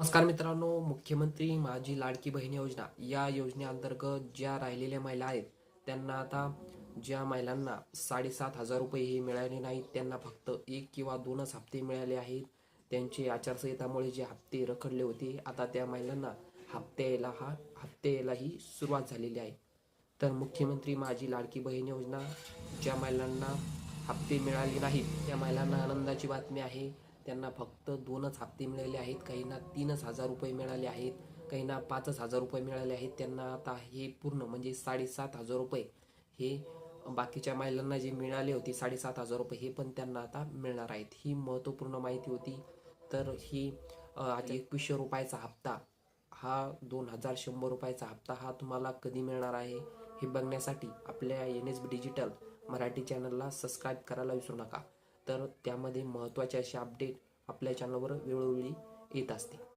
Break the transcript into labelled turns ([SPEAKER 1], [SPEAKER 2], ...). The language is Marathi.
[SPEAKER 1] नमस्कार मित्रांनो, मुख्यमंत्री माझी लाडकी बहीण योजना या योजनेअंतर्गत ज्या राहिलेल्या महिला आहेत त्यांना आता ज्या महिलांना 7,500 रुपये हे मिळाले नाहीत त्यांना फक्त एक किंवा दोनच हप्ते मिळाले आहेत. त्यांची आचारसंहितामुळे जे हप्ते रखडले होते आता त्या महिलांना हप्ते यायलाही सुरुवात झालेली आहे. तर मुख्यमंत्री माझी लाडकी बहीण योजना ज्या महिलांना हप्ते मिळाले नाहीत त्या महिलांना आनंदाची बातमी आहे. त्यांना फक्त दोनच हप्ते मिळाले आहेत. काहींना 3,000 रुपये मिळाले आहेत, काहींना 5,000 रुपये मिळाले आहेत. त्यांना आता हे पूर्ण म्हणजे 7,500 रुपये हे बाकीच्या महिलांना जे मिळाले होते 7,500 रुपये हे पण त्यांना आता मिळणार आहेत. ही महत्त्वपूर्ण माहिती होती. तर ही 2100 रुपयाचा हप्ता हा 2,100 रुपयाचा हप्ता हा तुम्हाला कधी मिळणार आहे हे बघण्यासाठी आपल्या NSB डिजिटल मराठी चॅनलला सबस्क्राईब करायला विसरू नका. तर त्यामध्ये महत्त्वाचे असे अपडेट आपल्या चॅनलवर वेळोवेळी येत असते.